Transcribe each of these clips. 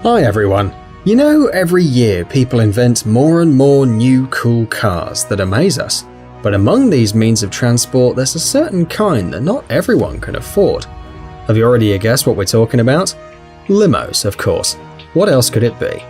Hi everyone. You know, every year people invent more and more new cool cars that amaze us. But among these means of transport, there's a certain kind that not everyone can afford. Have you already guessed what we're talking about? Limos, of course. What else could it be?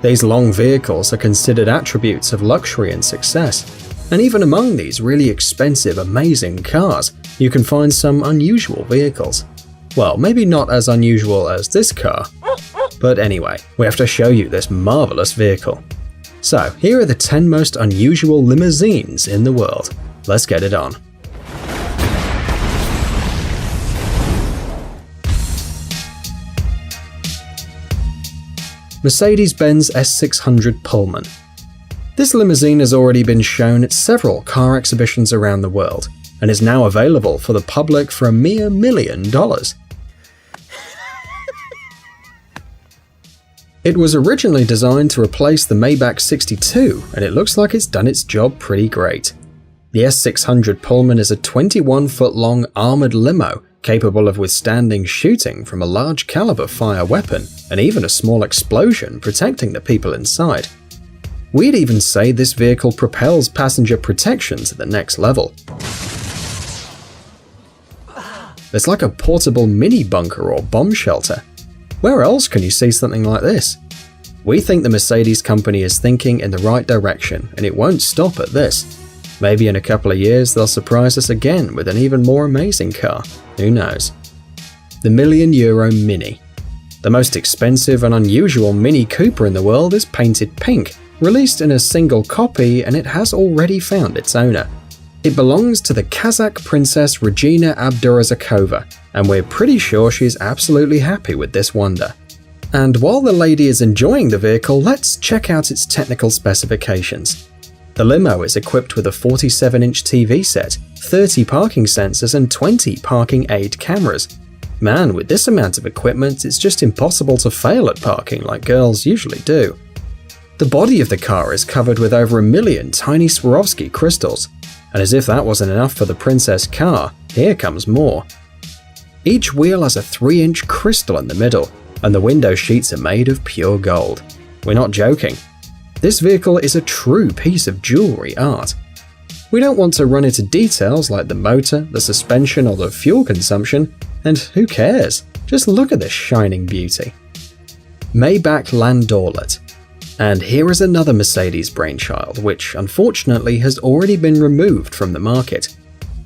These long vehicles are considered attributes of luxury and success. And even among these really expensive, amazing cars, you can find some unusual vehicles. Well, maybe not as unusual as this car. But anyway, we have to show you this marvelous vehicle. So, here are the 10 most unusual limousines in the world. Let's get it on. Mercedes-Benz S600 Pullman. This limousine has already been shown at several car exhibitions around the world, and is now available for the public for a mere $1 million. It was originally designed to replace the Maybach 62, and it looks like it's done its job pretty great. The S600 Pullman is a 21-foot-long armored limo capable of withstanding shooting from a large caliber fire weapon and even a small explosion protecting the people inside. We'd even say this vehicle propels passenger protection to the next level. It's like a portable mini bunker or bomb shelter. Where else can you see something like this? We think the Mercedes company is thinking in the right direction, and it won't stop at this. Maybe in a couple of years they'll surprise us again with an even more amazing car. Who knows? The €1 million Mini. The most expensive and unusual Mini Cooper in the world is painted pink, released in a single copy, and it has already found its owner. It belongs to the Kazakh princess Regina Abdurazakova, and we're pretty sure she's absolutely happy with this wonder. And while the lady is enjoying the vehicle, let's check out its technical specifications. The limo is equipped with a 47-inch TV set, 30 parking sensors, and 20 parking aid cameras. Man, with this amount of equipment, it's just impossible to fail at parking like girls usually do. The body of the car is covered with over 1 million tiny Swarovski crystals. And as if that wasn't enough for the princess car, here comes more. Each wheel has a 3-inch crystal in the middle, and the window sheets are made of pure gold. We're not joking. This vehicle is a true piece of jewelry art. We don't want to run into details like the motor, the suspension, or the fuel consumption, and who cares? Just look at this shining beauty. Maybach Landaulet. And here is another Mercedes brainchild, which unfortunately has already been removed from the market.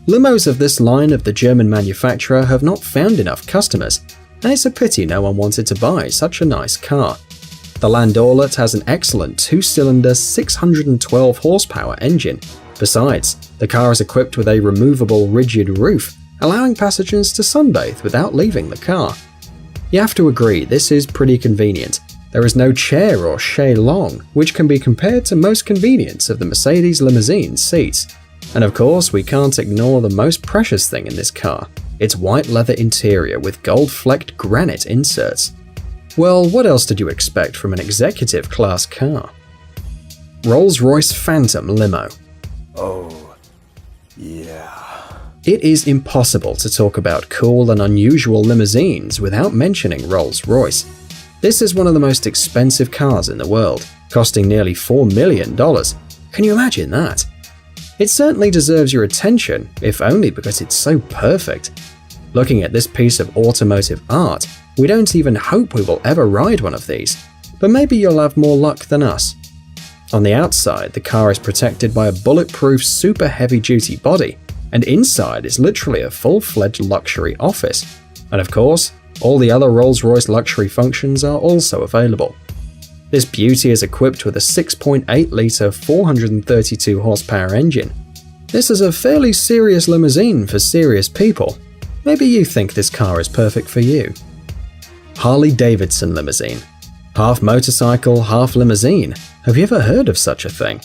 Limos of this line of the German manufacturer have not found enough customers, and it's a pity no one wanted to buy such a nice car. The Landaulet has an excellent 2-cylinder 612 horsepower engine. Besides, the car is equipped with a removable rigid roof, allowing passengers to sunbathe without leaving the car. You have to agree, this is pretty convenient. There is no chair or chaise longue, which can be compared to most convenience of the Mercedes limousine seats. And of course, we can't ignore the most precious thing in this car, its white leather interior with gold-flecked granite inserts. Well, what else did you expect from an executive class car? Rolls-Royce Phantom Limo. Oh, yeah. It is impossible to talk about cool and unusual limousines without mentioning Rolls-Royce. This is one of the most expensive cars in the world, costing nearly $4 million. Can you imagine that? It certainly deserves your attention, if only because it's so perfect. Looking at this piece of automotive art, we don't even hope we will ever ride one of these, but maybe you'll have more luck than us. On the outside, the car is protected by a bulletproof super heavy-duty body, and inside is literally a full-fledged luxury office. And of course, all the other Rolls-Royce luxury functions are also available. This beauty is equipped with a 6.8-litre 432 horsepower engine. This is a fairly serious limousine for serious people. Maybe you think this car is perfect for you. Harley-Davidson Limousine. Half motorcycle, half limousine. Have you ever heard of such a thing?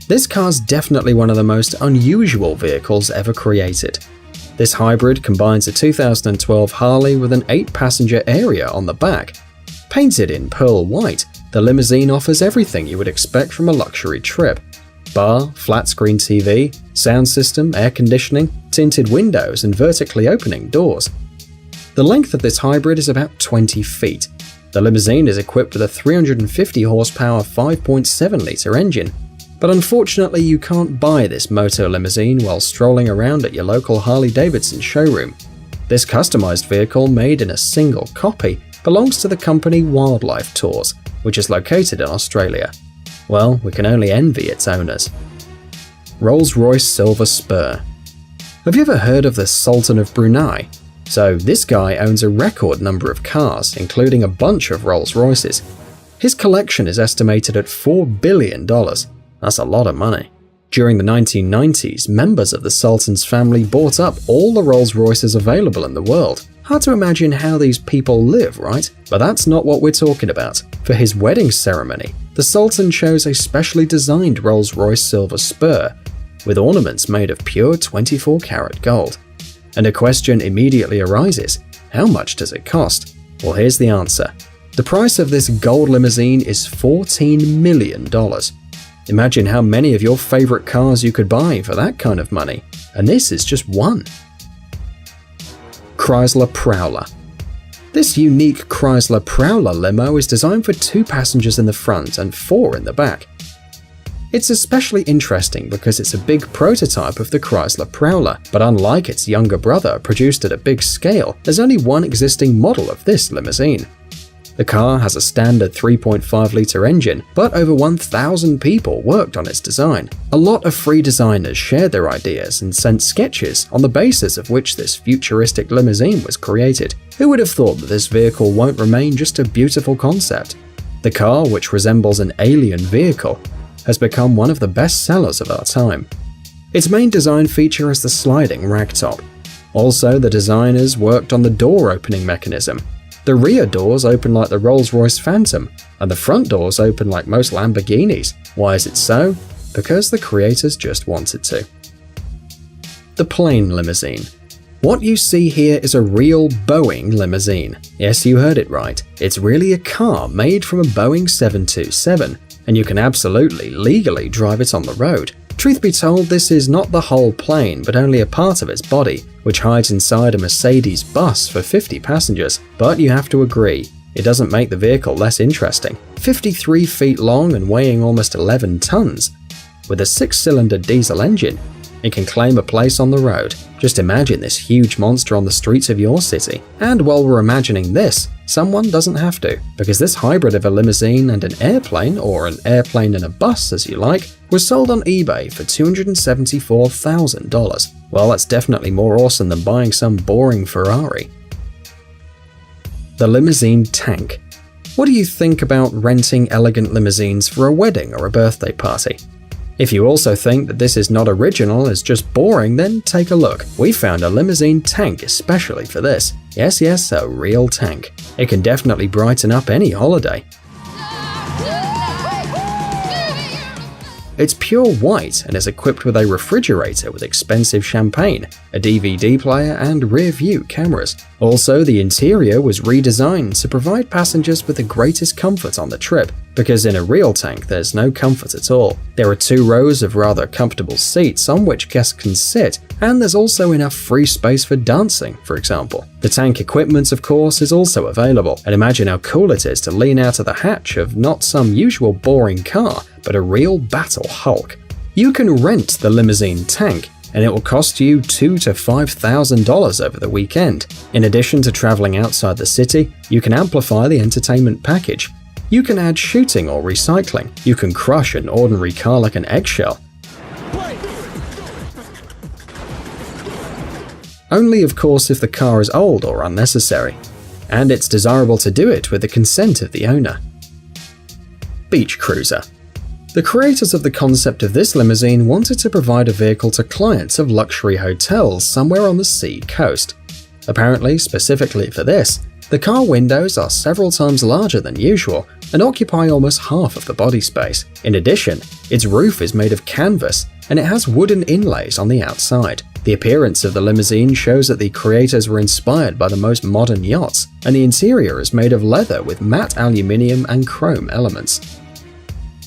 This car's definitely one of the most unusual vehicles ever created. This hybrid combines a 2012 Harley with an 8-passenger area on the back. Painted in pearl white, the limousine offers everything you would expect from a luxury trip. Bar, flat-screen TV, sound system, air conditioning, tinted windows, and vertically opening doors. The length of this hybrid is about 20 feet. The Limousine is equipped with a 350 horsepower 5.7-litre engine, but unfortunately you can't buy this moto limousine while strolling around at your local Harley-Davidson showroom. This customized vehicle, made in a single copy, belongs to the company Wildlife Tours, which is located in Australia. Well, we can only envy its owners. Rolls-Royce Silver Spur. Have you ever heard of the Sultan of Brunei? So this guy owns a record number of cars, including a bunch of Rolls-Royces. His collection is estimated at $4 billion. That's a lot of money. During the 1990s, members of the Sultan's family bought up all the Rolls-Royces available in the world. Hard to imagine how these people live, right? But that's not what we're talking about. For his wedding ceremony, the Sultan chose a specially designed Rolls-Royce Silver Spur with ornaments made of pure 24-karat gold. And a question immediately arises: how much does it cost? Well, here's the answer. The price of this gold limousine is $14 million. Imagine how many of your favorite cars you could buy for that kind of money, and this is just one. Chrysler Prowler. This unique Chrysler Prowler limo is designed for 2 passengers in the front and 4 in the back. It's especially interesting because it's a big prototype of the Chrysler Prowler, but unlike its younger brother produced at a big scale, there's only one existing model of this limousine. The car has a standard 3.5-litre engine, but over 1,000 people worked on its design. A lot of free designers shared their ideas and sent sketches on the basis of which this futuristic limousine was created. Who would have thought that this vehicle won't remain just a beautiful concept? The car, which resembles an alien vehicle, has become one of the best sellers of our time. Its main design feature is the sliding ragtop. Also, the designers worked on the door opening mechanism. The rear doors open like the Rolls-Royce Phantom, and the front doors open like most Lamborghinis. Why is it so? Because the creators just wanted to. The Plane Limousine. What you see here is a real Boeing limousine. Yes, you heard it right. It's really a car made from a Boeing 727, and you can absolutely legally drive it on the road. Truth be told, this is not the whole plane, but only a part of its body, which hides inside a Mercedes bus for 50 passengers. But you have to agree, it doesn't make the vehicle less interesting. 53 feet long and weighing almost 11 tons. With a 6-cylinder diesel engine, it can claim a place on the road. Just imagine this huge monster on the streets of your city. And while we're imagining this, someone doesn't have to, because this hybrid of a limousine and an airplane, or an airplane and a bus as you like, was sold on eBay for $274,000. Well, that's definitely more awesome than buying some boring Ferrari. The Limousine Tank. What do you think about renting elegant limousines for a wedding or a birthday party? If you also think that this is not original, it's just boring, then take a look. We found a limousine tank especially for this. Yes, a real tank. It can definitely brighten up any holiday. It's pure white and is equipped with a refrigerator with expensive champagne, a DVD player, and rear-view cameras. Also, the interior was redesigned to provide passengers with the greatest comfort on the trip, because in a real tank there's no comfort at all. There are 2 rows of rather comfortable seats on which guests can sit, and there's also enough free space for dancing, for example. The tank equipment, of course, is also available, and imagine how cool it is to lean out of the hatch of not some usual boring car, but a real battle Hulk. You can rent the limousine tank, and it will cost you $2,000 to $5,000 over the weekend. In addition to traveling outside the city, you can amplify the entertainment package. You can add shooting or recycling. You can crush an ordinary car like an eggshell. Only, of course, if the car is old or unnecessary. And it's desirable to do it with the consent of the owner. Beach Cruiser. The creators of the concept of this limousine wanted to provide a vehicle to clients of luxury hotels somewhere on the sea coast. Apparently, specifically for this, the car windows are several times larger than usual and occupy almost half of the body space. In addition, its roof is made of canvas and it has wooden inlays on the outside. The appearance of the limousine shows that the creators were inspired by the most modern yachts, and the interior is made of leather with matte aluminium and chrome elements.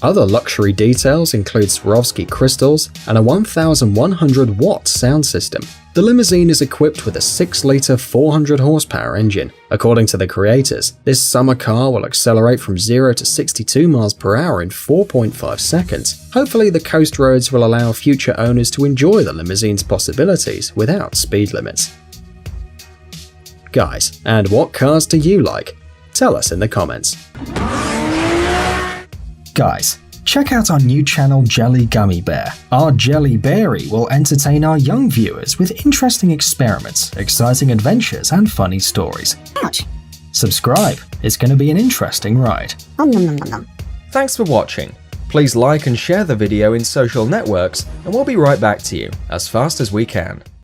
Other luxury details include Swarovski crystals and a 1,100-watt sound system. The Limousine is equipped with a 6-litre 400 horsepower engine. According to the creators, this summer car will accelerate from 0 to 62 miles per hour in 4.5 seconds. Hopefully the coast roads will allow future owners to enjoy the Limousine's possibilities without speed limits. Guys, and what cars do you like? Tell us in the comments. Guys, check out our new channel Jelly Gummy Bear. Our Jelly Berry will entertain our young viewers with interesting experiments, exciting adventures, and funny stories. Ouch. Subscribe, it's going to be an interesting ride. Nom nom nom nom nom. Thanks for watching. Please like and share the video in social networks, and we'll be right back to you as fast as we can.